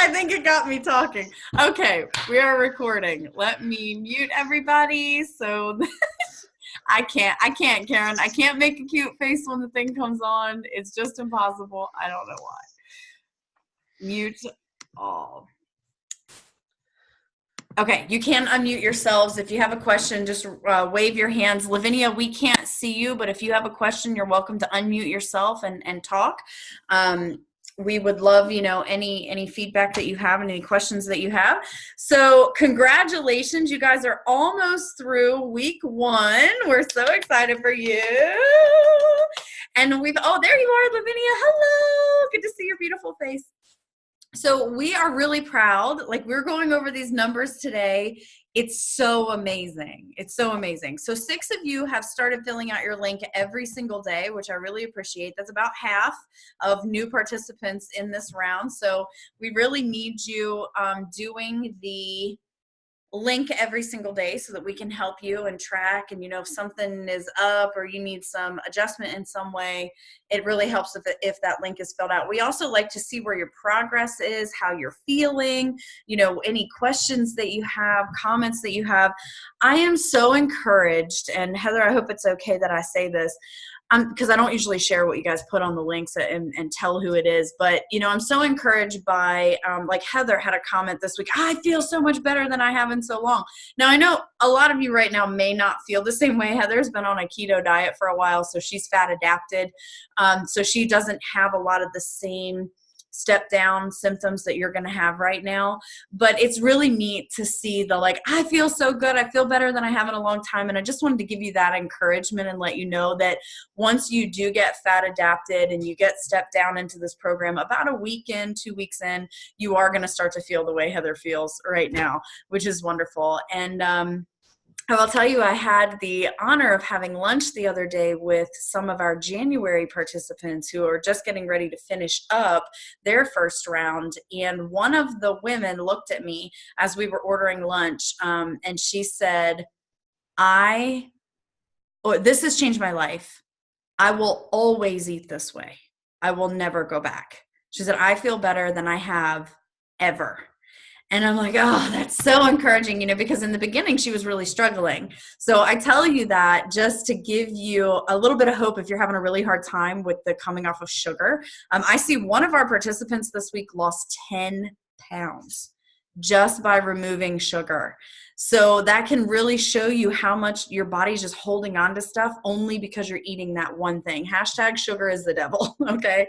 I think it got me talking. Okay, we are recording. Let me mute everybody. So I can't, Karen. I can't make a cute face when the thing comes on. It's just impossible. I don't know why. Mute all. Okay, you can unmute yourselves. If you have a question, just wave your hands. Lavinia, we can't see you, but if you have a question, you're welcome to unmute yourself and talk. We would love, any feedback that you have and any questions that you have. So congratulations, you guys are almost through week 1. We're so excited for you. And there you are, Lavinia. Hello, good to see your beautiful face. So we are really proud. Like, we're going over these numbers today. It's so amazing. It's so amazing. So 6 of you have started filling out your link every single day, which I really appreciate. That's about half of new participants in this round. So we really need you doing the link every single day so that we can help you and track, and if something is up or you need some adjustment in some way, it really helps if that link is filled out. We also like to see where your progress is, how you're feeling, any questions that you have, comments that you have. I am so encouraged, and Heather, I hope it's okay that I say this, because I don't usually share what you guys put on the links and tell who it is, but I'm so encouraged by like Heather had a comment this week. I feel so much better than I have in so long. Now I know a lot of you right now may not feel the same way. Heather's been on a keto diet for a while, so she's fat adapted, so she doesn't have a lot of the same step down symptoms that you're going to have right now. But it's really neat to see I feel so good. I feel better than I have in a long time. And I just wanted to give you that encouragement and let you know that once you do get fat adapted and you get stepped down into this program, about a week in, 2 weeks in, you are going to start to feel the way Heather feels right now, which is wonderful. And I will tell you, I had the honor of having lunch the other day with some of our January participants who are just getting ready to finish up their first round. And one of the women looked at me as we were ordering lunch, and she said, this has changed my life. I will always eat this way. I will never go back. She said, I feel better than I have ever. And I'm like, oh, that's so encouraging, because in the beginning she was really struggling. So I tell you that just to give you a little bit of hope if you're having a really hard time with the coming off of sugar. I see one of our participants this week lost 10 pounds just by removing sugar. So that can really show you how much your body's just holding on to stuff only because you're eating that one thing. # sugar is the devil, okay?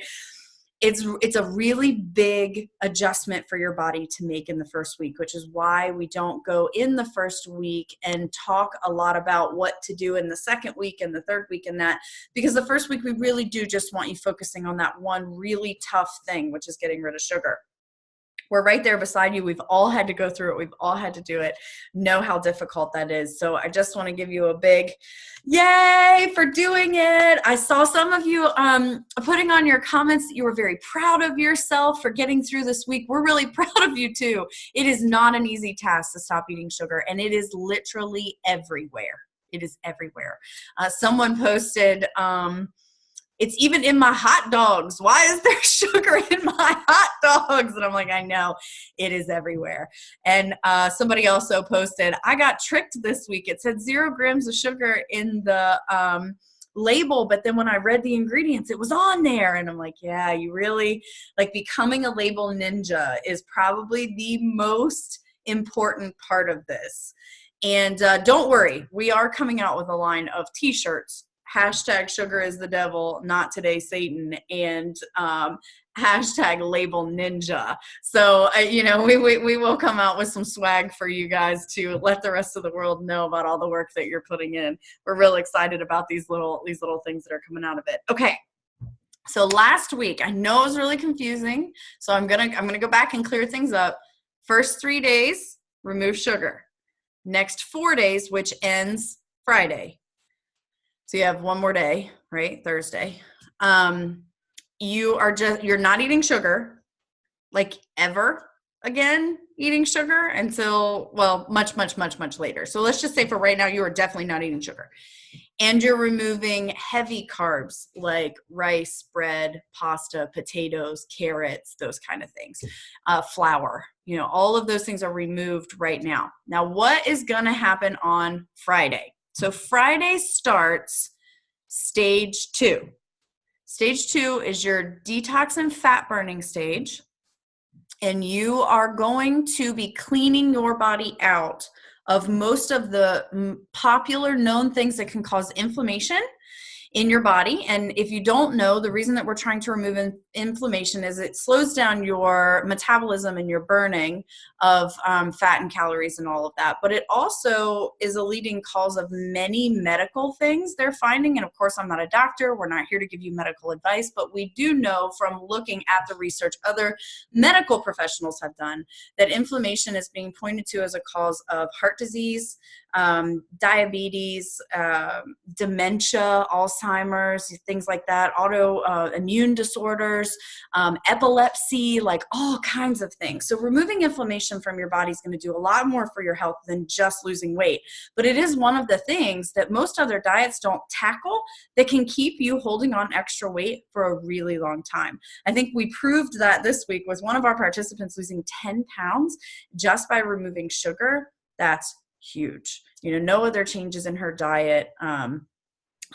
It's a really big adjustment for your body to make in the first week, which is why we don't go in the first week and talk a lot about what to do in the second week and the third week and that, because the first week we really do just want you focusing on that one really tough thing, which is getting rid of sugar. We're right there beside you. We've all had to go through it. We've all had to do it. Know how difficult that is. So I just want to give you a big yay for doing it. I saw some of you putting on your comments that you were very proud of yourself for getting through this week. We're really proud of you too. It is not an easy task to stop eating sugar, and it is literally everywhere. It is everywhere. Someone posted, it's even in my hot dogs. Why is there sugar in my hot dogs? And I'm like, I know, it is everywhere. And somebody also posted, I got tricked this week. It said 0 grams of sugar in the label, but then when I read the ingredients, it was on there. And I'm like, yeah, you really, becoming a label ninja is probably the most important part of this. And don't worry, we are coming out with a line of t-shirts. # sugar is the devil, not today Satan, and # label ninja. So, we will come out with some swag for you guys to let the rest of the world know about all the work that you're putting in. We're real excited about these little things that are coming out of it. Okay. So last week, I know it was really confusing. So I'm going to go back and clear things up. First 3 days, remove sugar. Next 4 days, which ends Friday. So you have one more day, right? Thursday. You're not eating sugar, ever again eating sugar until, much, much, much, much later. So let's just say for right now, you are definitely not eating sugar. and you're removing heavy carbs like rice, bread, pasta, potatoes, carrots, those kind of things, flour, all of those things are removed right now. Now, what is going to happen on Friday? So Friday starts stage 2. Stage 2 is your detox and fat burning stage, and you are going to be cleaning your body out of most of the popular known things that can cause inflammation in your body. And if you don't know, the reason that we're trying to remove inflammation is it slows down your metabolism and your burning of fat and calories and all of that. But it also is a leading cause of many medical things they're finding. And of course, I'm not a doctor. We're not here to give you medical advice, but we do know from looking at the research other medical professionals have done that inflammation is being pointed to as a cause of heart disease, diabetes, dementia, Alzheimer's, things like that, autoimmune disorders, epilepsy, like all kinds of things. So removing inflammation from your body is going to do a lot more for your health than just losing weight. But it is one of the things that most other diets don't tackle that can keep you holding on extra weight for a really long time. I think we proved that this week with one of our participants losing 10 pounds just by removing sugar. That's huge. No other changes in her diet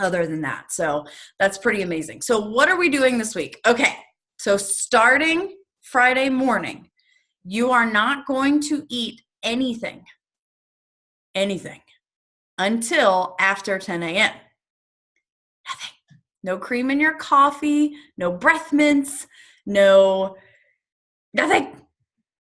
other than that. So that's pretty amazing. So what are we doing this week? Okay. So starting Friday morning, you are not going to eat anything until after 10 a.m. Nothing. No cream in your coffee, no breath mints, nothing.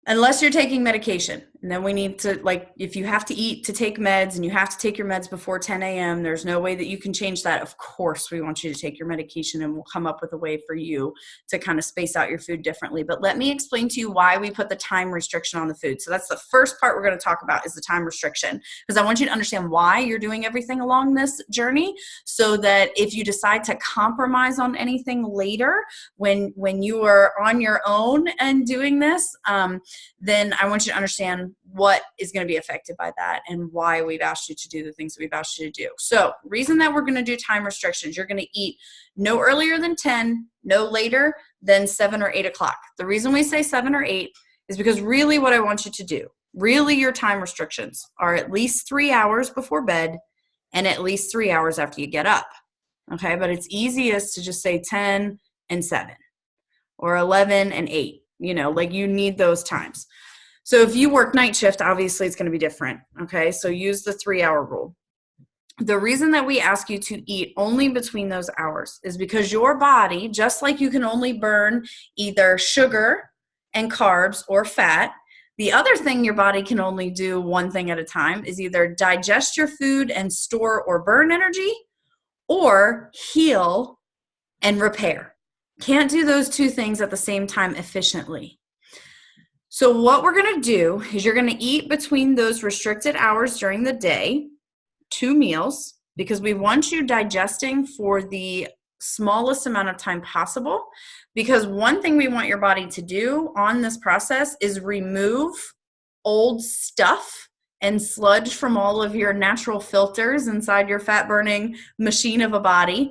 Unless you're taking medication. And then we need to, if you have to eat to take meds and you have to take your meds before 10 a.m., there's no way that you can change that. Of course, we want you to take your medication, and we'll come up with a way for you to kind of space out your food differently. But let me explain to you why we put the time restriction on the food. So that's the first part we're going to talk about, is the time restriction, because I want you to understand why you're doing everything along this journey, so that if you decide to compromise on anything later, when you are on your own and doing this, then I want you to understand what is going to be affected by that and why we've asked you to do the things that we've asked you to do. So reason that we're going to do time restrictions, you're going to eat no earlier than 10, no later than 7 or 8 o'clock. The reason we say 7 or 8 is because really what I want you to do, really your time restrictions are at least 3 hours before bed and at least 3 hours after you get up. Okay, but it's easiest to just say 10 and 7 or 11 and 8. You need those times. So if you work night shift, obviously it's going to be different. Okay, so use the 3-hour rule. The reason that we ask you to eat only between those hours is because your body, just like you can only burn either sugar and carbs or fat, the other thing your body can only do one thing at a time is either digest your food and store or burn energy, or heal and repair. Can't do those two things at the same time efficiently. So what we're going to do is you're going to eat between those restricted hours during the day, 2 meals, because we want you digesting for the smallest amount of time possible. Because one thing we want your body to do on this process is remove old stuff and sludge from all of your natural filters inside your fat burning machine of a body,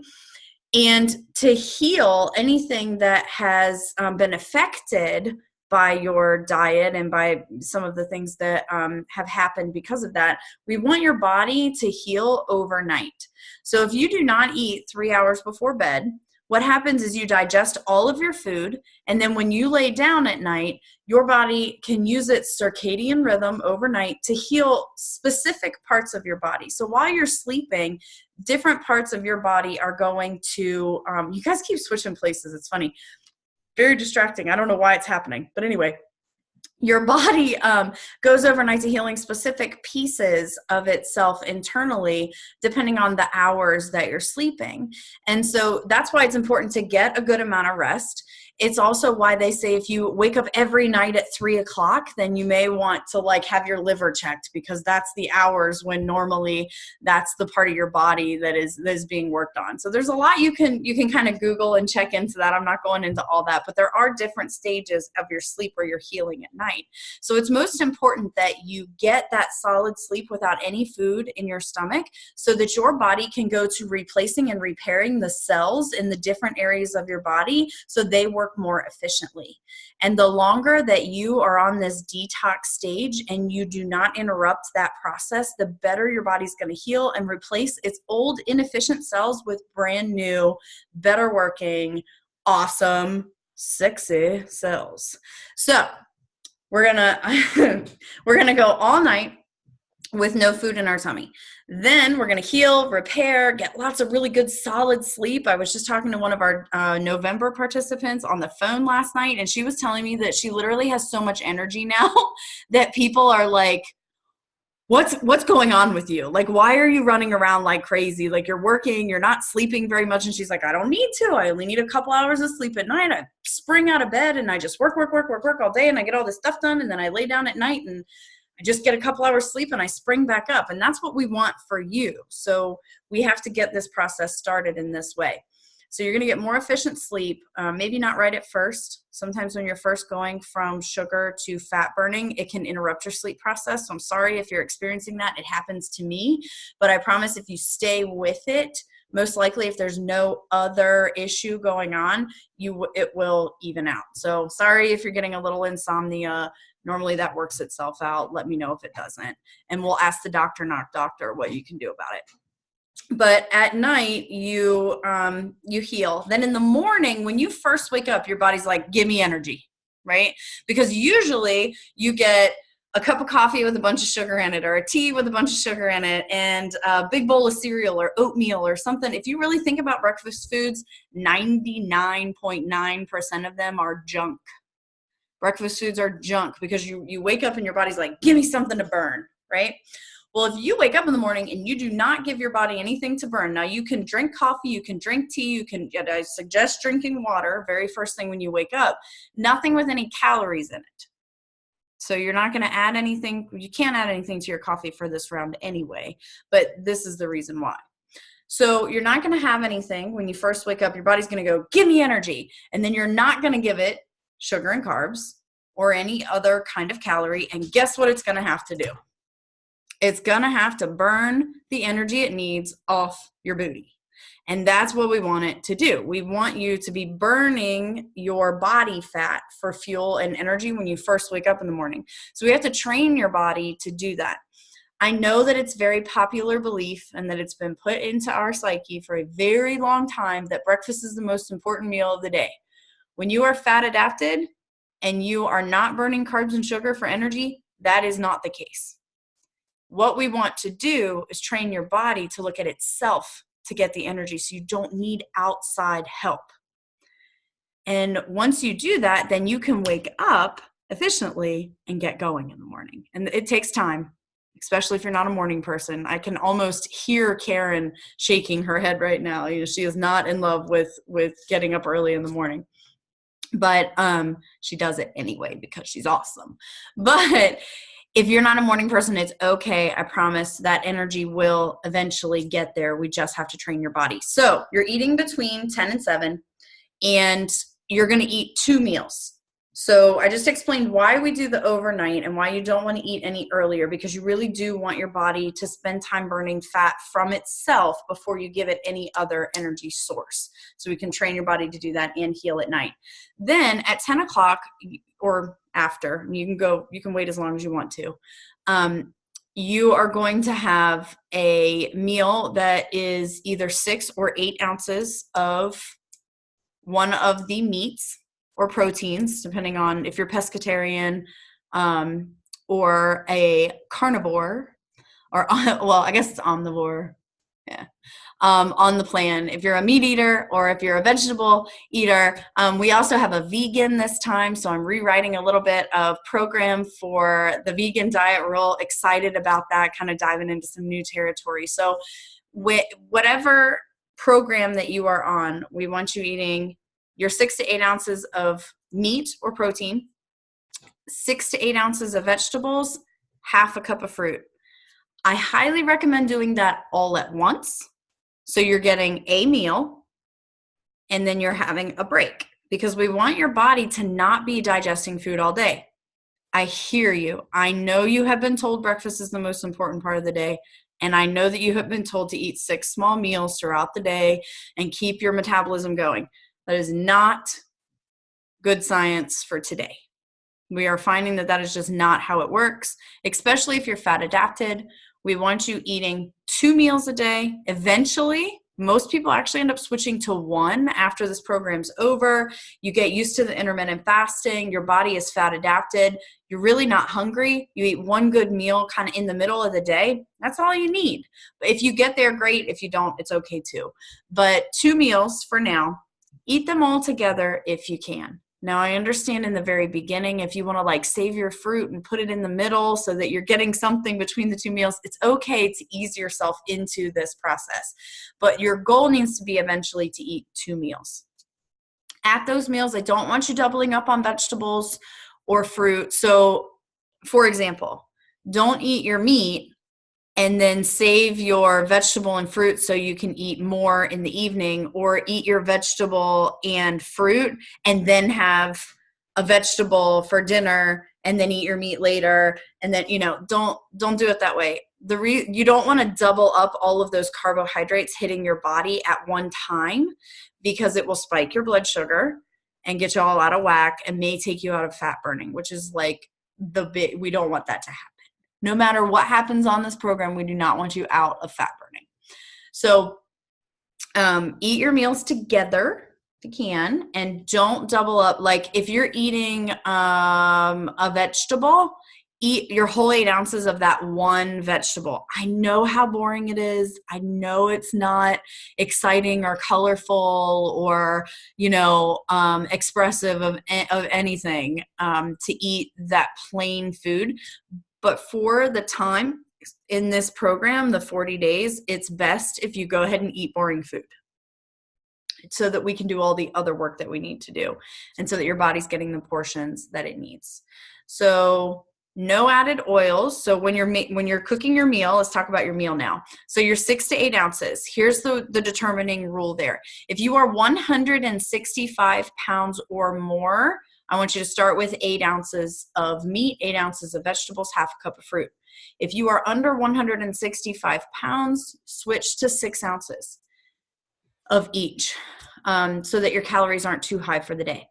and to heal anything that has been affected by your diet and by some of the things that have happened because of that. We want your body to heal overnight. So if you do not eat 3 hours before bed, what happens is you digest all of your food, and then when you lay down at night, your body can use its circadian rhythm overnight to heal specific parts of your body. So while you're sleeping, different parts of your body are going to, you guys keep switching places, it's funny. Very distracting. I don't know why it's happening. But anyway, your body goes overnight to healing specific pieces of itself internally, depending on the hours that you're sleeping. And so that's why it's important to get a good amount of rest. It's also why they say if you wake up every night at 3:00, then you may want to like have your liver checked, because that's the hours when normally that's the part of your body that is being worked on. So there's a lot you can kind of Google and check into that. I'm not going into all that, but there are different stages of your sleep where you're healing at night. So it's most important that you get that solid sleep without any food in your stomach, so that your body can go to replacing and repairing the cells in the different areas of your body so they work more efficiently. And the longer that you are on this detox stage and you do not interrupt that process, the better your body's going to heal and replace its old inefficient cells with brand new, better working, awesome, sexy cells. So we're gonna go all night with no food in our tummy. Then we're going to heal, repair, get lots of really good solid sleep. I was just talking to one of our November participants on the phone last night, and she was telling me that she literally has so much energy now that people are like, what's going on with you? Like, why are you running around like crazy? Like, you're working, you're not sleeping very much. And she's like, I don't need to. I only need a couple hours of sleep at night. I spring out of bed and I just work all day, and I get all this stuff done. And then I lay down at night and I just get a couple hours sleep and I spring back up. And that's what we want for you. So we have to get this process started in this way. So you're going to get more efficient sleep, maybe not right at first. Sometimes when you're first going from sugar to fat burning, it can interrupt your sleep process. So I'm sorry if you're experiencing that. It happens to me. But I promise if you stay with it, most likely if there's no other issue going on, it will even out. So sorry if you're getting a little insomnia. Normally that works itself out. Let me know if it doesn't. And we'll ask the doctor what you can do about it. But at night you heal. Then in the morning, when you first wake up, your body's like, give me energy, right? Because usually you get a cup of coffee with a bunch of sugar in it, or a tea with a bunch of sugar in it, and a big bowl of cereal or oatmeal or something. If you really think about breakfast foods, 99.9% of them are junk. Breakfast foods are junk because you wake up and your body's like, give me something to burn, right? Well, if you wake up in the morning and you do not give your body anything to burn, now you can drink coffee, you can drink tea, I suggest drinking water very first thing when you wake up, nothing with any calories in it. So you're not going to add anything. You can't add anything to your coffee for this round anyway, but this is the reason why. So you're not going to have anything when you first wake up. Your body's going to go, give me energy. And then you're not going to give it sugar and carbs or any other kind of calorie. And guess what it's going to have to do? It's going to have to burn the energy it needs off your booty. And that's what we want it to do. We want you to be burning your body fat for fuel and energy when you first wake up in the morning. So we have to train your body to do that. I know that it's very popular belief and that it's been put into our psyche for a very long time that breakfast is the most important meal of the day. When you are fat adapted and you are not burning carbs and sugar for energy, that is not the case. What we want to do is train your body to look at itself to get the energy, so you don't need outside help. And once you do that, then you can wake up efficiently and get going in the morning. And it takes time, especially if you're not a morning person. I can almost hear Karen shaking her head right now. She is not in love with getting up early in the morning. But she does it anyway because she's awesome. But if you're not a morning person, it's okay. I promise that energy will eventually get there. We just have to train your body. So you're eating between 10 and 7, and you're going to eat 2 meals. So I just explained why we do the overnight and why you don't want to eat any earlier, because you really do want your body to spend time burning fat from itself before you give it any other energy source. So we can train your body to do that and heal at night. Then at 10 o'clock or after, you can wait as long as you want to. You are going to have a meal that is either 6 or 8 ounces of one of the meats or proteins, depending on if you're pescatarian or a carnivore, or, well, I guess it's omnivore. Yeah. On the plan, if you're a meat eater or if you're a vegetable eater. We also have a vegan this time, so I'm rewriting a little bit of program for the vegan diet. We're real excited about that, kind of diving into some new territory. So whatever program that you are on, we want you eating your 6 to 8 ounces of meat or protein, 6 to 8 ounces of vegetables, half a cup of fruit. I highly recommend doing that all at once. So you're getting a meal and then you're having a break, because we want your body to not be digesting food all day. I hear you. I know you have been told breakfast is the most important part of the day. And I know that you have been told to eat 6 small meals throughout the day and keep your metabolism going. That is not good science for today. We are finding that that is just not how it works, especially if you're fat adapted. We want you eating 2 meals a day. Eventually, most people actually end up switching to 1 after this program's over. You get used to the intermittent fasting. Your body is fat adapted. You're really not hungry. You eat 1 good meal kind of in the middle of the day. That's all you need. But if you get there, great. If you don't, it's okay too. But 2 meals for now. Eat them all together if you can. Now, I understand in the very beginning, if you want to like save your fruit and put it in the middle so that you're getting something between the 2 meals, it's okay to ease yourself into this process. But your goal needs to be eventually to eat 2 meals. At those meals, I don't want you doubling up on vegetables or fruit. So, for example, don't eat your meat and then save your vegetable and fruit so you can eat more in the evening, or eat your vegetable and fruit and then have a vegetable for dinner and then eat your meat later. And then, don't do it that way. You don't want to double up all of those carbohydrates hitting your body at one time, because it will spike your blood sugar and get you all out of whack and may take you out of fat burning, which is like we don't want that to happen. No matter what happens on this program, we do not want you out of fat burning. So eat your meals together if you can, and don't double up. Like if you're eating a vegetable, eat your whole 8 ounces of that 1 vegetable. I know how boring it is. I know it's not exciting or colorful or, expressive of anything to eat that plain food. But for the time in this program, the 40 days, it's best if you go ahead and eat boring food so that we can do all the other work that we need to do, and so that your body's getting the portions that it needs. So no added oils. So when you're cooking your meal, let's talk about your meal now. So your 6 to 8 ounces. Here's the determining rule there. If you are 165 pounds or more, I want you to start with 8 ounces of meat, 8 ounces of vegetables, half a cup of fruit. If you are under 165 pounds, switch to 6 ounces of each, so that your calories aren't too high for the day.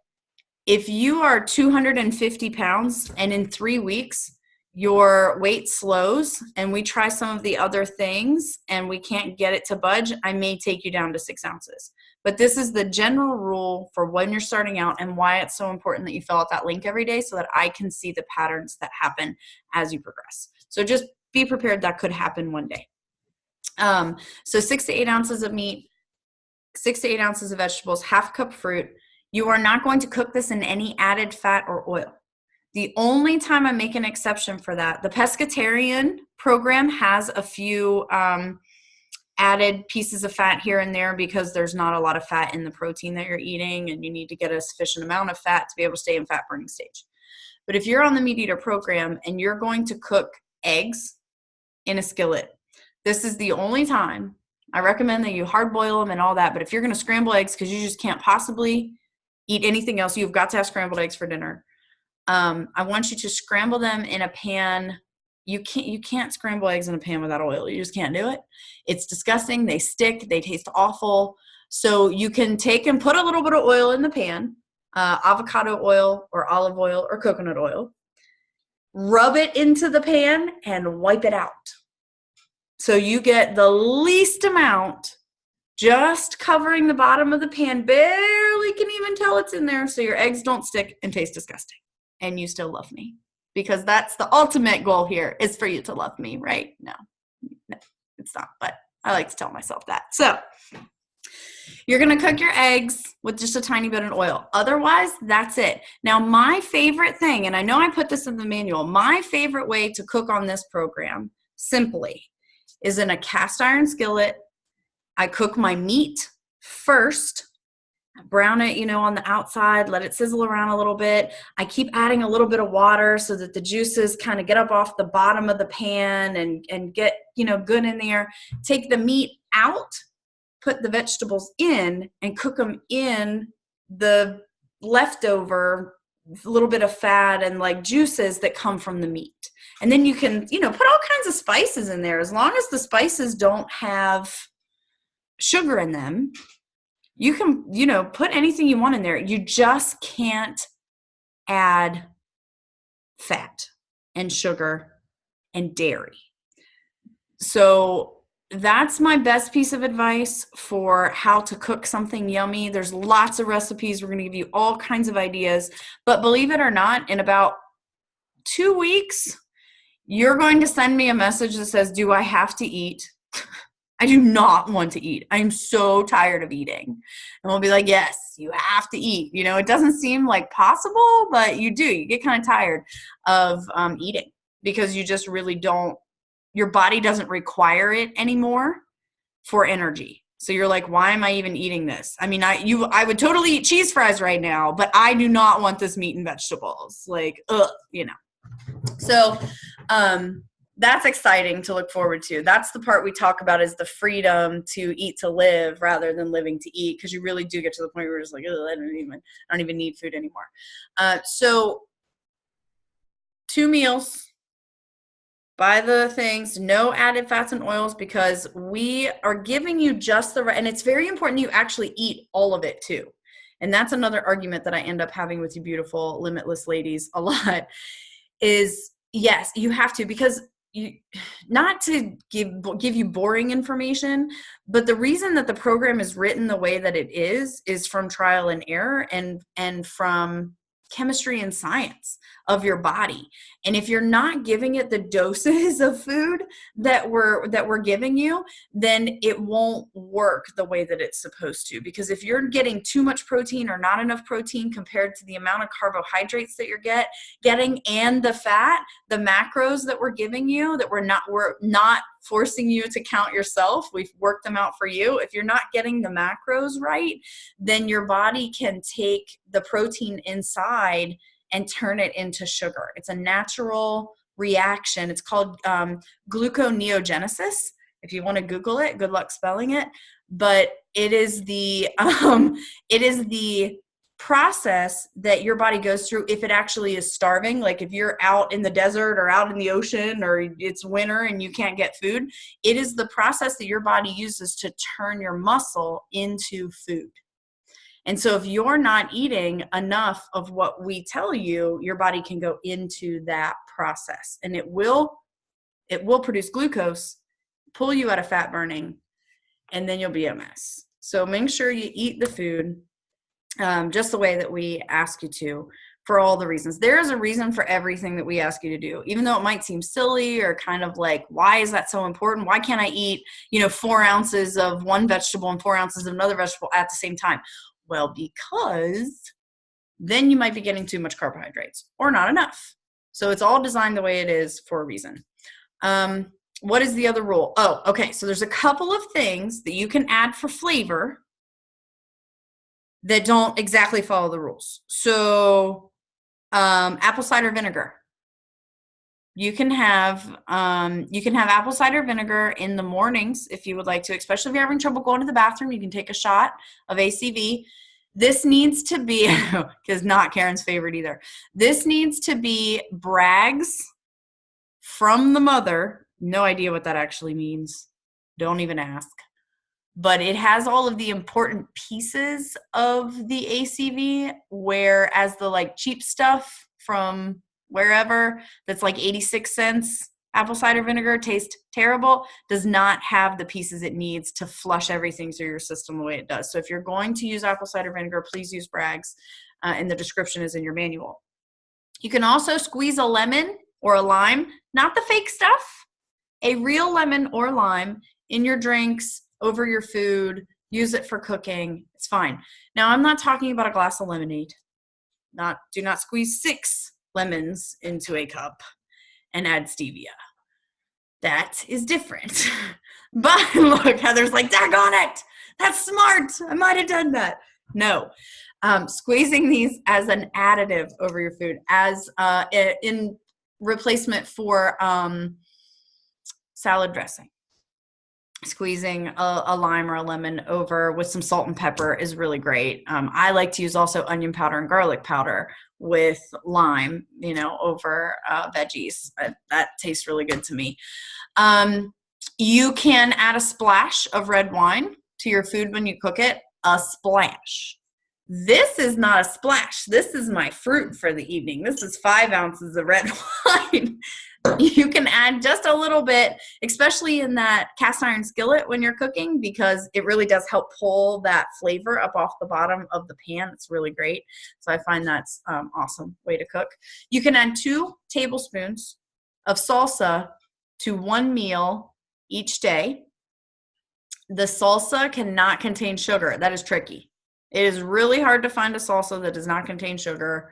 If you are 250 pounds and in 3 weeks your weight slows and we try some of the other things and we can't get it to budge, I may take you down to 6 ounces. But this is the general rule for when you're starting out, and why it's so important that you fill out that link every day so that I can see the patterns that happen as you progress. So just be prepared that could happen one day. So 6 to 8 ounces of meat, 6 to 8 ounces of vegetables, half a cup of fruit. You are not going to cook this in any added fat or oil. The only time I make an exception for that, the pescatarian program has a few added pieces of fat here and there because there's not a lot of fat in the protein that you're eating, and you need to get a sufficient amount of fat to be able to stay in fat burning stage. But if you're on the Meat Eater program and you're going to cook eggs in a skillet, this is the only time I recommend that you hard boil them and all that. But if you're going to scramble eggs because you just can't possibly eat anything else, you've got to have scrambled eggs for dinner. I want you to scramble them in a pan. You can't scramble eggs in a pan without oil. You just can't do it. It's disgusting. They stick. They taste awful. So you can take and put a little bit of oil in the pan, avocado oil or olive oil or coconut oil. Rub it into the pan and wipe it out. So you get the least amount, just covering the bottom of the pan. Barely can even tell it's in there, so your eggs don't stick and taste disgusting. And you still love me, because that's the ultimate goal here, is for you to love me, right? No, it's not, but I like to tell myself that. So you're going to cook your eggs with just a tiny bit of oil. Otherwise, that's it. Now, my favorite thing, and I know I put this in the manual, my favorite way to cook on this program, simply, is in a cast iron skillet. I cook my meat first, brown it, on the outside, let it sizzle around a little bit. I keep adding a little bit of water so that the juices kind of get up off the bottom of the pan and get, good in there. Take the meat out, put the vegetables in, and cook them in the leftover little bit of fat and like juices that come from the meat. And then you can, put all kinds of spices in there. As long as the spices don't have sugar in them, you can, put anything you want in there. You just can't add fat and sugar and dairy. So that's my best piece of advice for how to cook something yummy. There's lots of recipes. We're going to give you all kinds of ideas. But believe it or not, in about 2 weeks, you're going to send me a message that says, do I have to eat? I do not want to eat. I'm so tired of eating. And we'll be like, yes, you have to eat. It doesn't seem like possible, but you do. You get kind of tired of eating because you just really don't. Your body doesn't require it anymore for energy. So you're like, why am I even eating this? I mean, I would totally eat cheese fries right now, but I do not want this meat and vegetables. Like, So that's exciting to look forward to. That's the part we talk about, is the freedom to eat to live rather than living to eat, because you really do get to the point where you're just like, I don't even need food anymore. So 2 meals. Buy the things, no added fats and oils, because we are giving you just the right, and it's very important you actually eat all of it too. And that's another argument that I end up having with you beautiful, limitless ladies a lot, is yes, you have to, because not to give you boring information, but the reason that the program is written the way that it is from trial and error and from chemistry and science of your body. And if you're not giving it the doses of food that we're giving you, then it won't work the way that it's supposed to. Because if you're getting too much protein or not enough protein compared to the amount of carbohydrates that you're getting and the fat, the macros that we're giving you, that we're not forcing you to count yourself, we've worked them out for you. If you're not getting the macros right, then your body can take the protein inside and turn it into sugar. It's a natural reaction. It's called gluconeogenesis. If you want to Google it, good luck spelling it. But it is the process that your body goes through if it actually is starving. Like if you're out in the desert or out in the ocean or it's winter and you can't get food, it is the process that your body uses to turn your muscle into food. And so if you're not eating enough of what we tell you, your body can go into that process, and it will produce glucose, pull you out of fat burning, and then you'll be a mess. So make sure you eat the food just the way that we ask you to, for all the reasons. There is a reason for everything that we ask you to do, even though it might seem silly or kind of like, why is that so important? Why can't I eat, 4 ounces of one vegetable and 4 ounces of another vegetable at the same time? Well, because then you might be getting too much carbohydrates or not enough. So it's all designed the way it is for a reason. What is the other rule? Oh, okay. So there's a couple of things that you can add for flavor that don't exactly follow the rules. So apple cider vinegar. You can have apple cider vinegar in the mornings if you would like to, especially if you're having trouble going to the bathroom. You can take a shot of ACV. This needs to be, because not Karen's favorite either. This needs to be Bragg's from the mother. No idea what that actually means. Don't even ask. But it has all of the important pieces of the ACV, whereas the like cheap stuff from wherever that's like 86 cents apple cider vinegar tastes terrible, does not have the pieces it needs to flush everything through your system the way it does. So if you're going to use apple cider vinegar, please use Bragg's, and the description is in your manual. You can also squeeze a lemon or a lime, not the fake stuff, a real lemon or lime in your drinks, over your food, use it for cooking. It's fine. Now, I'm not talking about a glass of lemonade. Do not squeeze 6 lemons into a cup and add stevia. That is different. But look, Heather's like, daggone it. That's smart. I might have done that. No. Squeezing these as an additive over your food, as in replacement for salad dressing. Squeezing a lime or a lemon over with some salt and pepper is really great. I like to use also onion powder and garlic powder with lime, over veggies. That tastes really good to me. You can add a splash of red wine to your food when you cook it. A splash. This is not a splash. This is my fruit for the evening. This is 5 ounces of red wine. You can add just a little bit, especially in that cast iron skillet when you're cooking, because it really does help pull that flavor up off the bottom of the pan. It's really great. So I find that's awesome way to cook. You can add 2 tablespoons of salsa to 1 meal each day. The salsa cannot contain sugar. That is tricky. It is really hard to find a salsa that does not contain sugar,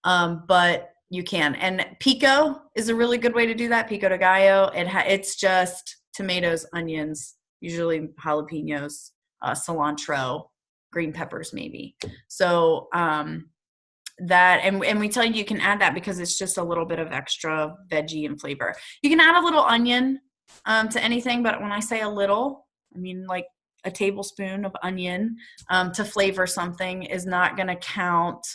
but you can. And pico is a really good way to do that. Pico de gallo. It's just tomatoes, onions, usually jalapenos, cilantro, green peppers maybe. So that, and we tell you can add that because it's just a little bit of extra veggie and flavor. You can add a little onion to anything, but when I say a little, I mean like a tablespoon of onion to flavor something is not going to count.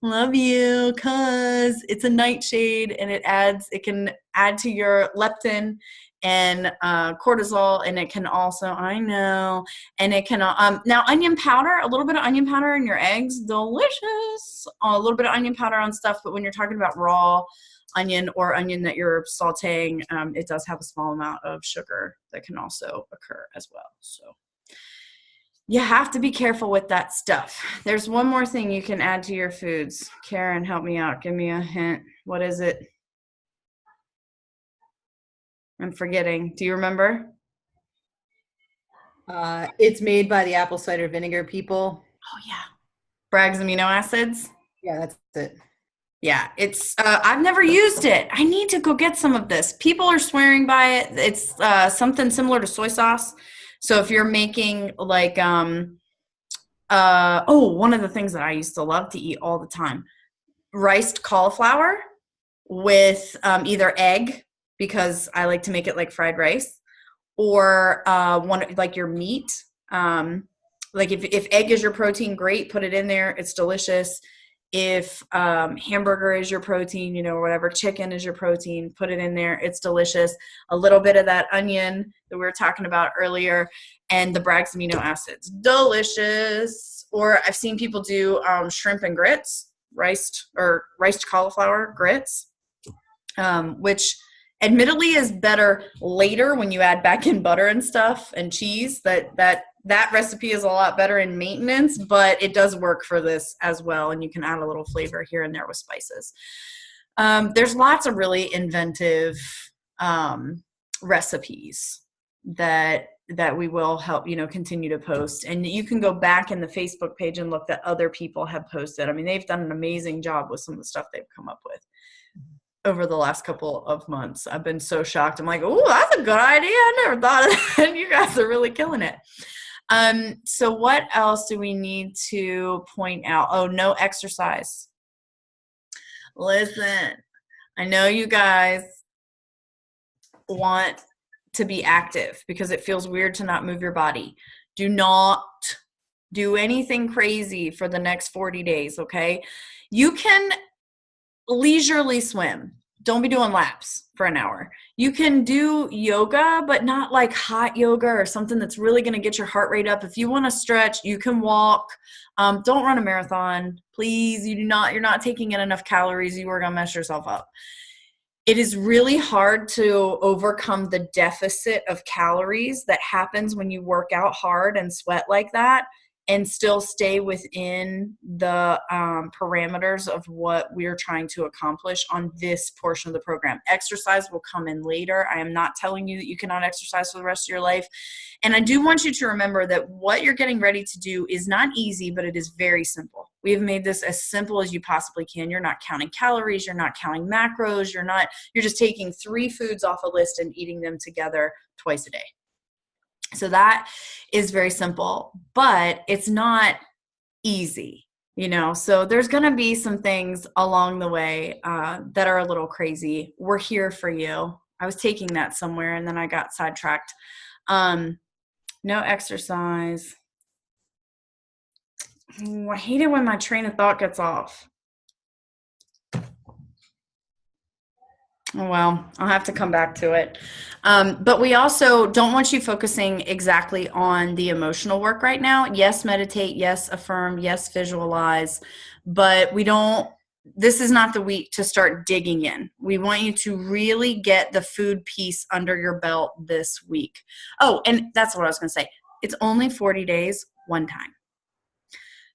Love you, cause it's a nightshade, and it can add to your leptin and cortisol, and it can also, and it can, now onion powder, a little bit of onion powder in your eggs, delicious. A little bit of onion powder on stuff, but when you're talking about raw onion or onion that you're sauteing, it does have a small amount of sugar that can also occur as well. So you have to be careful with that stuff. There's one more thing you can add to your foods. Karen, help me out. Give me a hint. What is it? I'm forgetting. Do you remember? It's made by the apple cider vinegar people. Oh, yeah. Bragg's amino acids. Yeah, that's it. Yeah, it's I've never used it. I need to go get some of this. People are swearing by it. It's something similar to soy sauce. So if you're making like one of the things that I used to love to eat all the time, riced cauliflower with either egg, because I like to make it like fried rice, or like your meat. Like if egg is your protein, great, put it in there. It's delicious. If hamburger is your protein, or whatever, chicken is your protein, put it in there. It's delicious. A little bit of that onion that we were talking about earlier, and the Bragg's amino acids. Delicious. Or I've seen people do shrimp and grits, riced cauliflower grits, which admittedly is better later when you add back in butter and stuff and cheese. That recipe is a lot better in maintenance, but it does work for this as well. And you can add a little flavor here and there with spices. There's lots of really inventive recipes that we will help, continue to post. And you can go back in the Facebook page and look that other people have posted. I mean, they've done an amazing job with some of the stuff they've come up with over the last couple of months. I've been so shocked. I'm like, oh, that's a good idea. I never thought of that. You guys are really killing it. So what else do we need to point out? Oh, no exercise. Listen, I know you guys want to be active because it feels weird to not move your body. Do not do anything crazy for the next 40 days, okay? You can leisurely swim. Don't be doing laps for an hour. You can do yoga, but not like hot yoga or something that's really going to get your heart rate up. If you want to stretch, you can walk. Don't run a marathon, please. You're not taking in enough calories. You are going to mess yourself up. It is really hard to overcome the deficit of calories that happens when you work out hard and sweat like that, and still stay within the parameters of what we're trying to accomplish on this portion of the program. Exercise will come in later. I am not telling you that you cannot exercise for the rest of your life. And I do want you to remember that what you're getting ready to do is not easy, but it is very simple. We have made this as simple as you possibly can. You're not counting calories. You're not counting macros. You're just taking 3 foods off a list and eating them together twice a day. So that is very simple, but it's not easy, so there's going to be some things along the way that are a little crazy. We're here for you. I was taking that somewhere and then I got sidetracked. No exercise. I hate it when my train of thought gets off. Oh, well, I'll have to come back to it. But we also don't want you focusing exactly on the emotional work right now. Yes, meditate. Yes, affirm. Yes, visualize. But this is not the week to start digging in. We want you to really get the food piece under your belt this week. Oh, and that's what I was going to say. It's only 40 days, one time.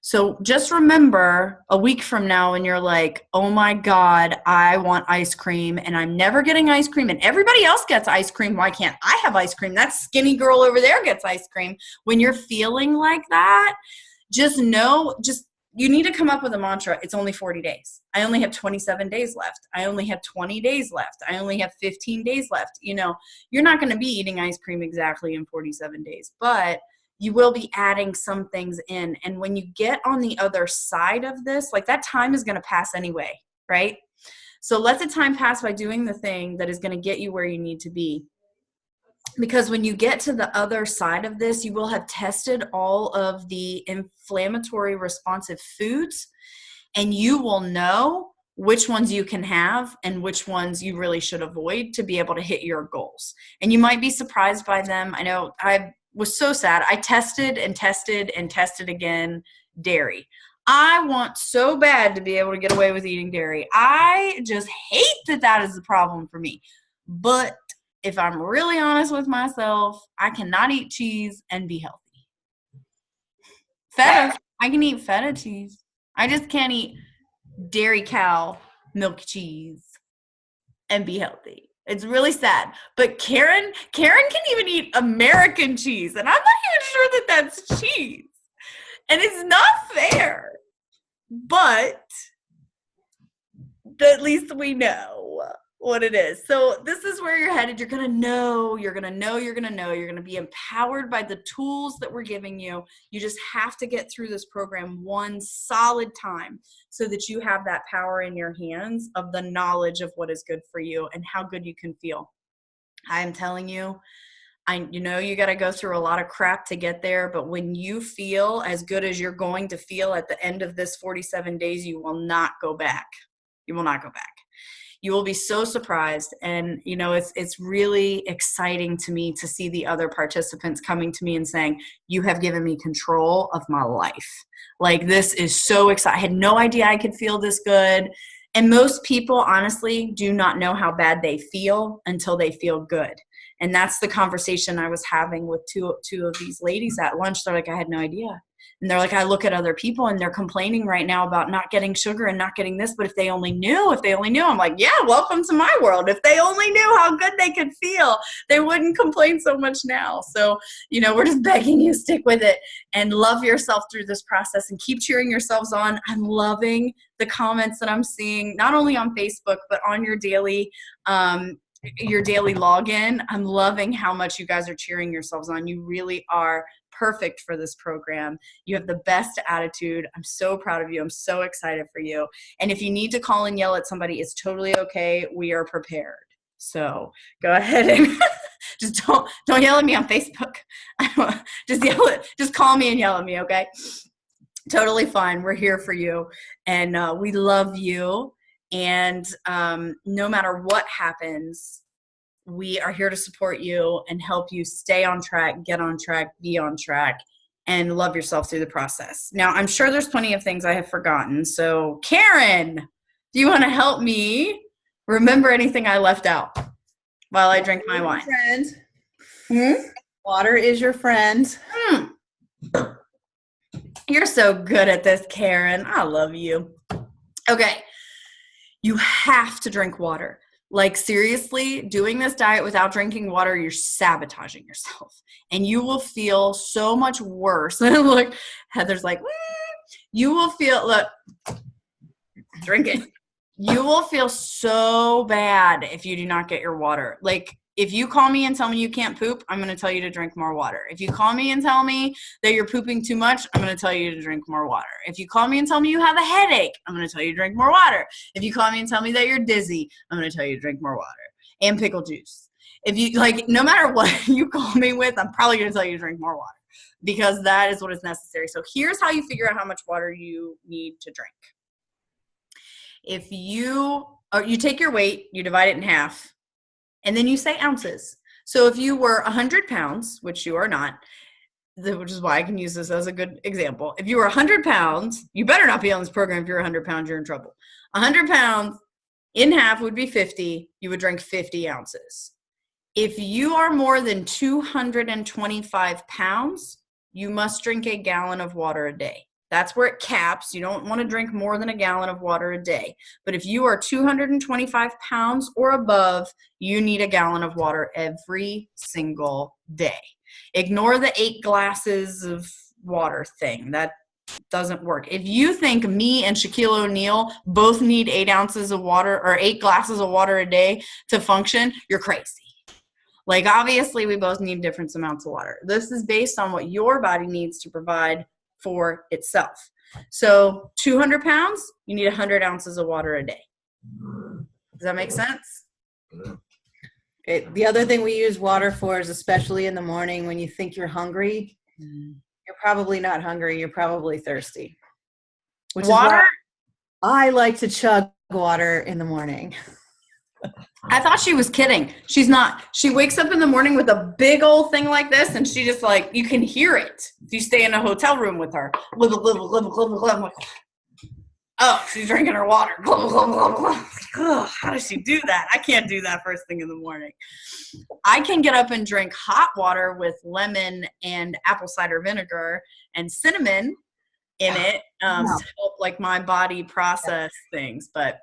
So just remember a week from now when you're like, oh my God, I want ice cream and I'm never getting ice cream and everybody else gets ice cream. Why can't I have ice cream? That skinny girl over there gets ice cream. When you're feeling like that, just know, you need to come up with a mantra. It's only 40 days. I only have 27 days left. I only have 20 days left. I only have 15 days left. You're not going to be eating ice cream exactly in 47 days, but you will be adding some things in. And when you get on the other side of this, like that time is going to pass anyway, right? So let the time pass by doing the thing that is going to get you where you need to be. Because when you get to the other side of this, you will have tested all of the inflammatory responsive foods, and you will know which ones you can have and which ones you really should avoid to be able to hit your goals. And you might be surprised by them. I know I was so sad. I tested and tested and tested again dairy. I want so bad to be able to get away with eating dairy. I just hate that is the problem for me. But if I'm really honest with myself, I cannot eat cheese and be healthy. Feta, I can eat feta cheese. I just can't eat dairy cow milk cheese and be healthy. It's really sad. But Karen can even eat American cheese, and I'm not even sure that that's cheese. And it's not fair. But at least we know what it is. So this is where you're headed. You're going to know, you're going to be empowered by the tools that we're giving you. You just have to get through this program one solid time so that you have that power in your hands of the knowledge of what is good for you and how good you can feel. I'm telling you, you got to go through a lot of crap to get there, but when you feel as good as you're going to feel at the end of this 47 days, you will not go back. You will not go back. You will be so surprised. And, it's really exciting to me to see the other participants coming to me and saying, you have given me control of my life. Like, this is so exciting. I had no idea I could feel this good. And most people, honestly, do not know how bad they feel until they feel good. And that's the conversation I was having with two of these ladies at lunch. They're like, I had no idea. And they're like, I look at other people and they're complaining right now about not getting sugar and not getting this. But if they only knew, I'm like, yeah, welcome to my world. If they only knew how good they could feel, they wouldn't complain so much now. So, we're just begging you, stick with it and love yourself through this process and keep cheering yourselves on. I'm loving the comments that I'm seeing, not only on Facebook, but on your daily login. I'm loving how much you guys are cheering yourselves on. You really are perfect for this program. You have the best attitude. I'm so proud of you. I'm so excited for you. And if you need to call and yell at somebody, it's totally okay. We are prepared. So go ahead and just don't yell at me on Facebook. Just call me and yell at me. Okay. Totally fine. We're here for you. And we love you. And no matter what happens, we are here to support you and help you stay on track, get on track, be on track, and love yourself through the process. Now, I'm sure there's plenty of things I have forgotten. So, Karen, do you want to help me remember anything I left out while I drink my wine? Water is your friend. You're so good at this, Karen. I love you. Okay. You have to drink water. Like, seriously, doing this diet without drinking water, you're sabotaging yourself. And you will feel so much worse. Look, Heather's like, you will feel, look, drink it. You will feel so bad if you do not get your water. Like, If you call me and tell me you can't poop, I'm going to tell you to drink more water. If you call me and tell me that you're pooping too much, I'm going to tell you to drink more water. If you call me and tell me you have a headache, I'm going to tell you to drink more water. If you call me and tell me that you're dizzy, I'm going to tell you to drink more water and pickle juice. If you like, no matter what you call me with, I'm probably going to tell you to drink more water because that is what is necessary. So here's how you figure out how much water you need to drink. If you take your weight, you divide it in half, and then you say ounces. So if you were 100 pounds, which you are not, which is why I can use this as a good example. If you were 100 pounds, you better not be on this program. If you're 100 pounds, you're in trouble. 100 pounds in half would be 50. You would drink 50 ounces. If you are more than 225 pounds, you must drink a gallon of water a day. That's where it caps. You don't want to drink more than a gallon of water a day. But if you are 225 pounds or above, you need a gallon of water every single day. Ignore the 8 glasses of water thing. That doesn't work. If you think me and Shaquille O'Neal both need 8 ounces of water or 8 glasses of water a day to function, you're crazy. Like, obviously, we both need different amounts of water. This is based on what your body needs to provide for itself. So 200 pounds, you need 100 ounces of water a day. Does that make sense? The other thing we use water for is, especially in the morning when you think you're hungry, you're probably not hungry, you're probably thirsty. Which Water? Is why I like to chug water in the morning. I thought she was kidding. She's not. She wakes up in the morning with a big old thing like this, and she just like, you can hear it if you stay in a hotel room with her. Oh, she's drinking her water. Ugh, how does she do that? I can't do that first thing in the morning. I can get up and drink hot water with lemon and apple cider vinegar and cinnamon in it to help like my body process things, but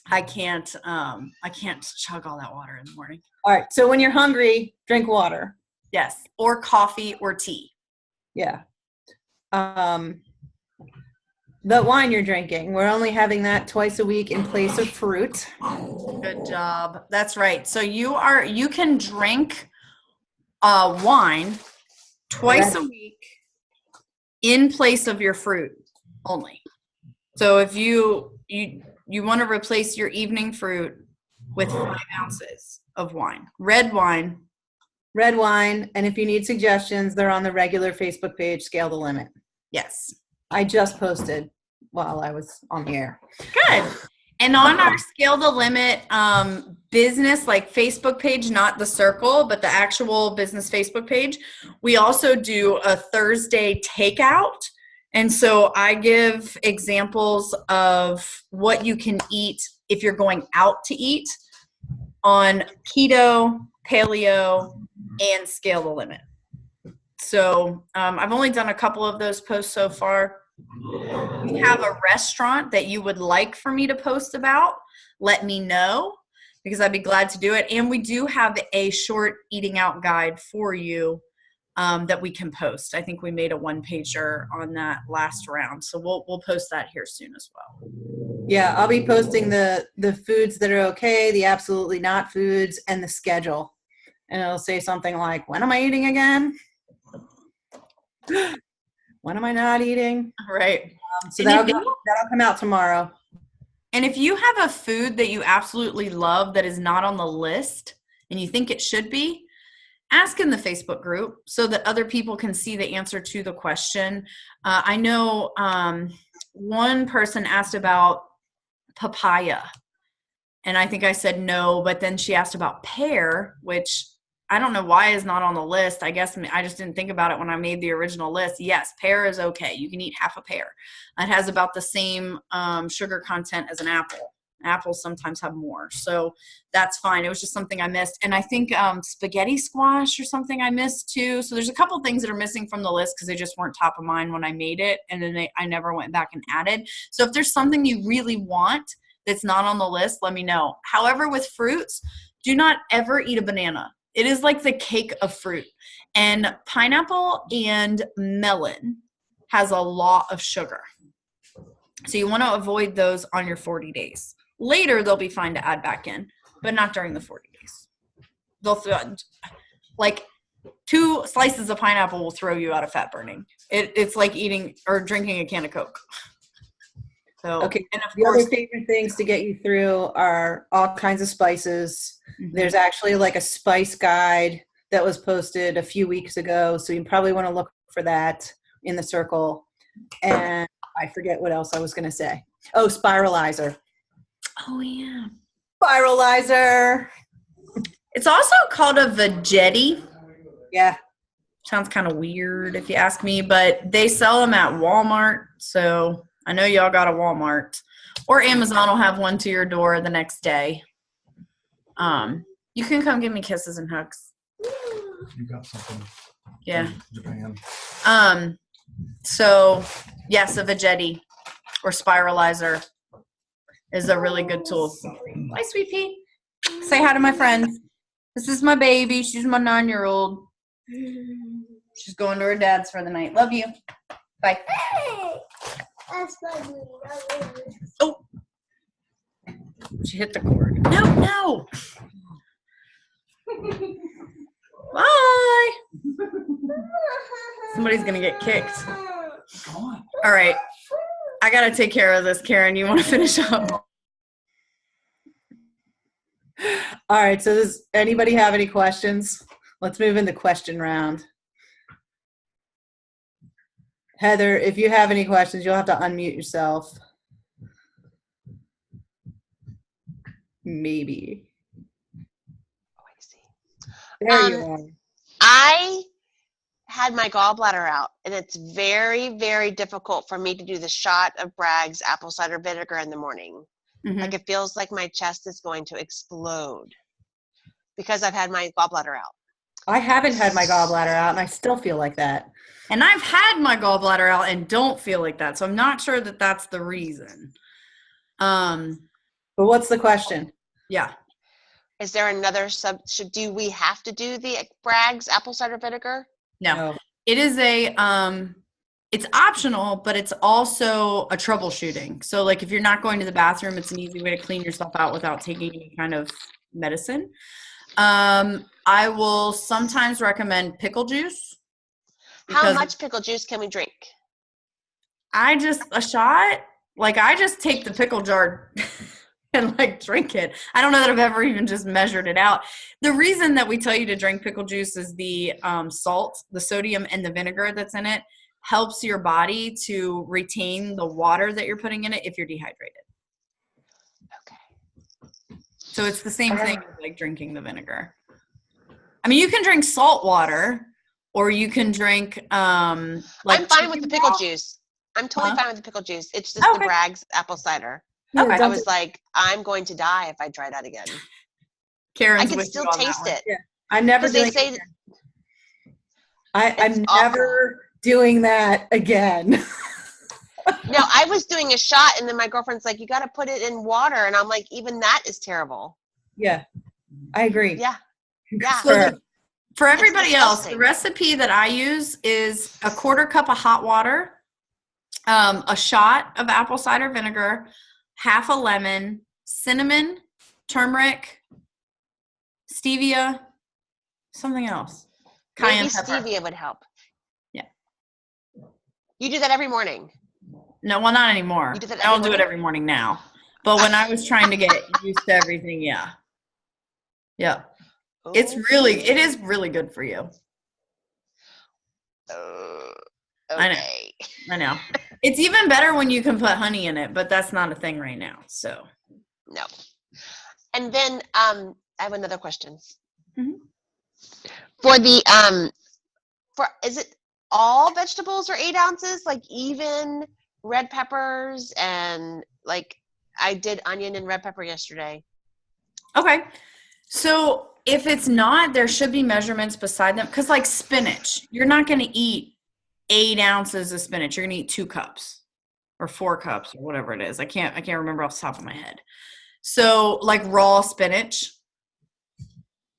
I can't chug all that water in the morning. All right. So when you're hungry, drink water. Yes. Or coffee or tea. Yeah. The wine you're drinking, we're only having that twice a week in place of fruit. Good job. That's right. So you can drink wine twice a week in place of your fruit only. So if you want to replace your evening fruit with 5 ounces of wine, red wine. And if you need suggestions, they're on the regular Facebook page, Scale the Limit. Yes. I just posted while I was on the air. Good. And on our Scale the Limit business, like Facebook page, not the circle, but the actual business Facebook page, we also do a Thursday takeout. And so I give examples of what you can eat if you're going out to eat on keto, paleo, and Scale the Limit. So I've only done a couple of those posts so far. If you have a restaurant that you would like for me to post about, let me know because I'd be glad to do it. And we do have a short eating out guide for you that we can post. I think we made a 1-pager on that last round. So we'll post that here soon as well. Yeah, I'll be posting the foods that are okay, the absolutely not foods, and the schedule. And it'll say something like, when am I eating again? When am I not eating? Right. So that'll come out tomorrow. And if you have a food that you absolutely love that is not on the list and you think it should be, ask in the Facebook group so that other people can see the answer to the question. I know one person asked about papaya, and I think I said no, but then she asked about pear, which I don't know why is not on the list. I guess I just didn't think about it when I made the original list. Yes, pear is okay. You can eat half a pear. It has about the same sugar content as an apple. Apples sometimes have more. So that's fine. It was just something I missed. And I think spaghetti squash or something I missed too. So there's a couple things that are missing from the list because they just weren't top of mind when I made it. And then I never went back and added. So if there's something you really want that's not on the list, let me know. However, with fruits, do not ever eat a banana. It is like the cake of fruit. And pineapple and melon has a lot of sugar. So you want to avoid those on your 40 days. Later, they'll be fine to add back in, but not during the 40 days. like 2 slices of pineapple will throw you out of fat burning. It's like eating or drinking a can of Coke. So, Okay. and of The course, other favorite things to get you through are all kinds of spices. Mhm. There's actually like a spice guide that was posted a few weeks ago. So you probably want to look for that in the circle. And I forget what else I was going to say. Oh, spiralizer. Oh yeah. Spiralizer. It's also called a Veggetti. Yeah. Sounds kind of weird if you ask me, but they sell them at Walmart. So I know y'all got a Walmart, or Amazon will have one to your door the next day. You can come give me kisses and hugs. You got something Yeah. from Japan. So yes, a Veggetti or spiralizer is a really good tool. Hi, sweet pea. Say hi to my friends. This is my baby. She's my 9-year-old. She's going to her dad's for the night. Love you. Bye. Hey, that's my Oh. She hit the cord. No. Bye. Somebody's going to get kicked. Come on. All right. I got to take care of this, Karen. You want to finish up? All right. So does anybody have any questions? Let's move in the question round. Heather, if you have any questions, you'll have to unmute yourself. Maybe. Oh, I see. There you are. I had my gallbladder out, and it's very, very difficult for me to do the shot of Bragg's apple cider vinegar in the morning. Mhm. Like, it feels like my chest is going to explode because I've had my gallbladder out. I haven't had my gallbladder out, and I still feel like that. And I've had my gallbladder out and don't feel like that. So I'm not sure that that's the reason. But what's the question? Yeah. Is there another do we have to do the Bragg's apple cider vinegar? No. It is it's optional, but it's also a troubleshooting. So like if you're not going to the bathroom, it's an easy way to clean yourself out without taking any kind of medicine. I will sometimes recommend pickle juice. How much pickle juice can we drink? A shot. Like I just take the pickle jar and like drink it. I don't know that I've ever even just measured it out. The reason that we tell you to drink pickle juice is the salt, the sodium, and the vinegar that's in it helps your body to retain the water that you're putting in it if you're dehydrated. Okay. So it's the same thing as like drinking the vinegar. I mean, you can drink salt water, or you can drink like I'm fine with the pickle broth. juice. I'm totally fine with the pickle juice. It's just Okay. the Bragg's apple cider. Okay. I was like, I'm going to die if I try that again. Karen's I can with still you on that taste one. it. Yeah. I never Because they doing say I'm it's never doing that again. no, I was doing a shot, and then my girlfriend's like, you got to put it in water. And I'm like, even that is terrible. Yeah, I agree. Yeah. Yeah. Sure. For everybody else, the disgusting. recipe that I use is a 1/4 cup of hot water, a shot of apple cider vinegar, half a lemon, cinnamon, turmeric, stevia, something else. Cayenne Maybe pepper. stevia would help. Yeah. You do that every morning. No, well, not anymore. You do that I don't every do it morning? every morning now. But when I was trying to get used to everything, yeah. Yeah. It is really good for you. Okay. I know. It's even better when you can put honey in it, but that's not a thing right now. So No. And then I have another question. Mhm. For the is it all vegetables are 8 ounces? Like even red peppers and like I did onion and red pepper yesterday. okay. So if it's not, there should be measurements beside them. Because like spinach, you're not going to eat 8 ounces of spinach. You're going to eat 2 cups or 4 cups or whatever it is. I can't remember off the top of my head. So like raw spinach,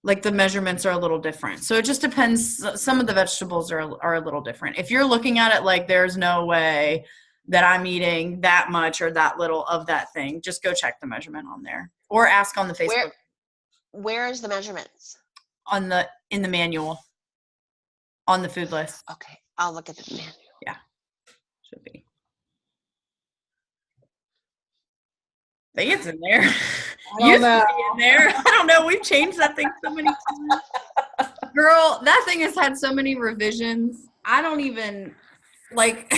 like the measurements are a little different. So it just depends. Some of the vegetables are a little different. If you're looking at it like there's no way that I'm eating that much or that little of that thing, just go check the measurement on there or ask on the Facebook. Where is the measurements? in the manual on the food list. Okay, I'll look at the manual. Should be. I think it's in there. don't Used to know. be in there. I don't know. We've changed that thing so many times. Girl, that thing has had so many revisions. I don't even like.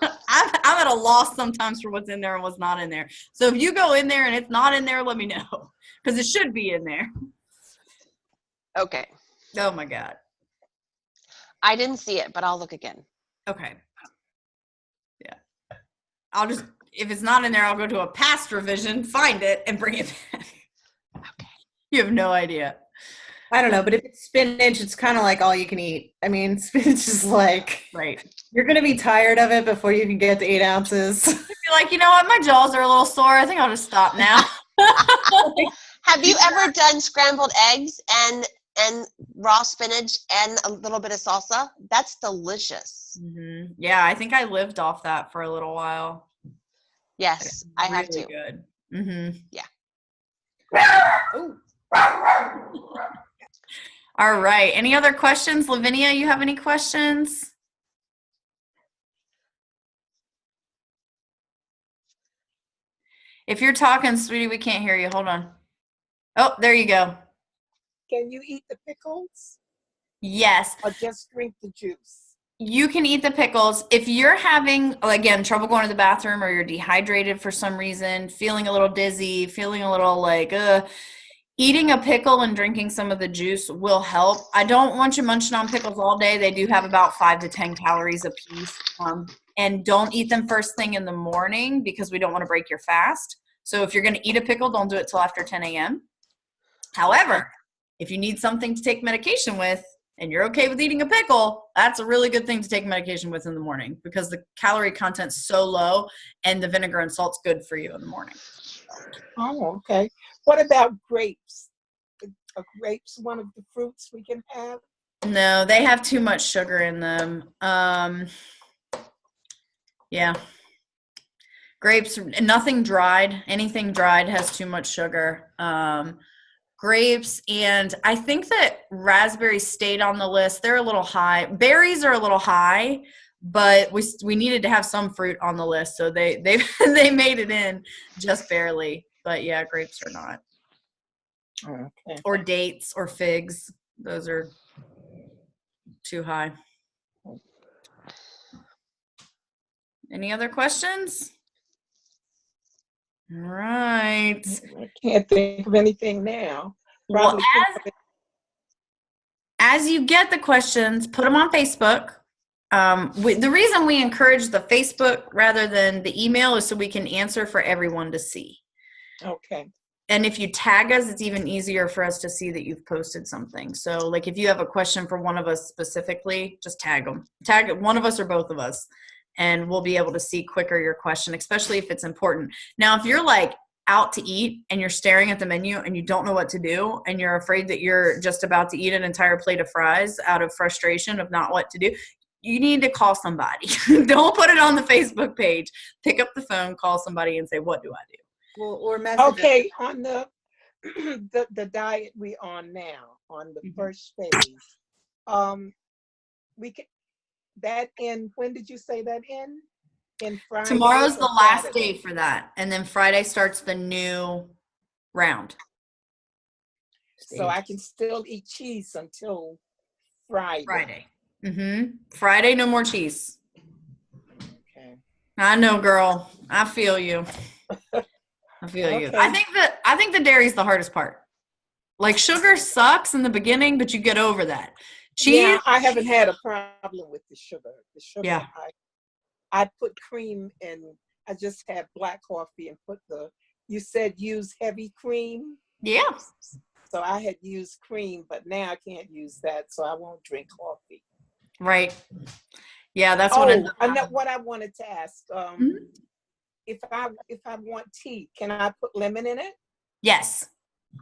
I'm at a loss sometimes for what's in there and what's not in there. So if you go in there and it's not in there, let me know because it should be in there. Okay, Oh my God. I didn't see it, but I'll look again. Okay. Yeah. I'll just, if it's not in there, I'll go to a past revision, find it, and bring it back. Okay. You have no idea. I don't know, but if it's spinach, it's kind of like all you can eat. I mean, spinach is like, Right. you're going to be tired of it before you can get to 8 ounces. You're like, you know what? My jaws are a little sore. I think I'll just stop now. Have you ever done scrambled eggs and raw spinach and a little bit of salsa? That's delicious. Mm-hmm. Yeah, I think I lived off that for a little while. Yes, I have Really to. good. Mm-hmm. Yeah. Ooh. All right. Any other questions? Lavinia, you have any questions? If you're talking, sweetie, we can't hear you. Hold on. Oh, there you go. Can you eat the pickles Yes. or just drink the juice? You can eat the pickles. If you're having, again, trouble going to the bathroom or you're dehydrated for some reason, feeling a little dizzy, feeling a little like, eating a pickle and drinking some of the juice will help. I don't want you munching on pickles all day. They do have about 5 to 10 calories a piece. And don't eat them first thing in the morning because we don't want to break your fast. So if you're going to eat a pickle, don't do it till after 10 a.m. However, if you need something to take medication with and you're okay with eating a pickle, that's a really good thing to take medication with in the morning because the calorie content's so low and the vinegar and salt's good for you in the morning. Oh, okay. What about grapes? Are grapes one of the fruits we can have? No, they have too much sugar in them. Yeah. Grapes, nothing dried. Anything dried has too much sugar. Grapes, and I think that raspberries stayed on the list. They're a little high. Berries are a little high, but we needed to have some fruit on the list, so they they made it in just barely. But yeah, grapes are not. Okay. Or dates or figs. Those are too high. Any other questions? All right. I can't think of anything now. Well, Probably as you get the questions, put them on Facebook. The reason we encourage the Facebook rather than the email is so we can answer for everyone to see. okay. And if you tag us, it's even easier for us to see that you've posted something. So like if you have a question for one of us specifically, just tag them. Tag one of us or both of us, and we'll be able to see quicker your question, especially if it's important. Now, if you're like out to eat and you're staring at the menu and you don't know what to do and you're afraid that you're just about to eat an entire plate of fries out of frustration of not what to do, you need to call somebody. Don't put it on the Facebook page. Pick up the phone, call somebody and say, what do I do? Well, or message us. Okay, on the the diet we on now, on the first phase, we can that in. When did you say that in? In Friday. Tomorrow's or the last Saturday? day for that. And then Friday starts the new round. So I can still eat cheese until Friday. Friday, no more cheese. Okay. I know, girl. I feel you. I feel you. Okay. I think the dairy's the hardest part. Like sugar sucks in the beginning, but you get over that. Cheese. Yeah, I haven't had a problem with the sugar. The sugar. Yeah. I put cream in. I just had black coffee and put you said use heavy cream. Yeah. So I had used cream, but now I can't use that, so I won't drink coffee. Right. Yeah, that's Oh, what I know what I wanted to ask. Mhm. If I want tea, can I put lemon in it? Yes.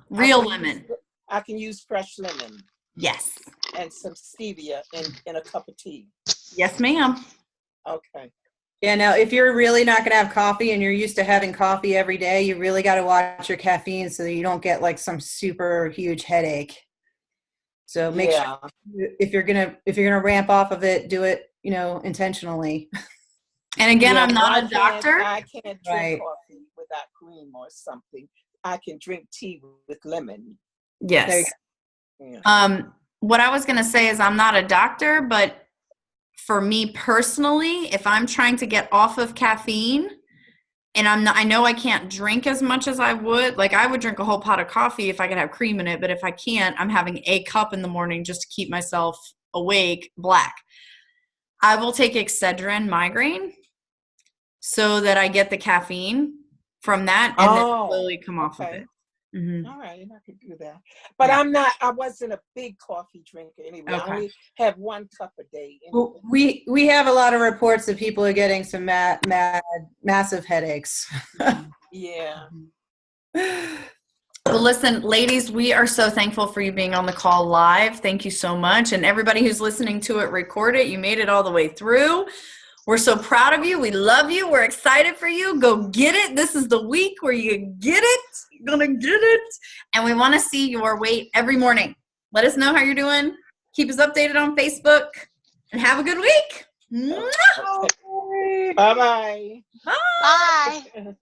Real I can lemon. I can use fresh lemon Yes. and some stevia in a cup of tea. Yes, ma'am. Okay. Yeah, now if you're really not going to have coffee and you're used to having coffee every day, you really got to watch your caffeine so that you don't get like some super huge headache. So make Yeah. sure if you're gonna ramp off of it, do it, intentionally. And again, Yeah, I'm not a I doctor. can't drink Right. coffee without cream or something. I can drink tea with lemon. There you Yes. Yeah. What I was going to say is I'm not a doctor, but for me personally, if I'm trying to get off of caffeine and I know I can't drink as much as I would, like I would drink a whole pot of coffee if I could have cream in it, but if I can't, I'm having a cup in the morning just to keep myself awake, black. I will take Excedrin migraine so that I get the caffeine from that and then Oh, slowly come off of okay. it. Mhm. All right, I could do that. But Yeah. I wasn't a big coffee drinker anyway. Okay. I only have 1 cup a day. Well, we have a lot of reports that people are getting some massive headaches. Yeah. Well, listen, ladies, we are so thankful for you being on the call live. Thank you so much. And everybody who's listening to it, record it. You made it all the way through. We're so proud of you. We love you. We're excited for you. Go get it. This is the week where you get it. You're going to get it. And we want to see your weight every morning. Let us know how you're doing. Keep us updated on Facebook. And have a good week. Mwah! Bye-bye. Bye.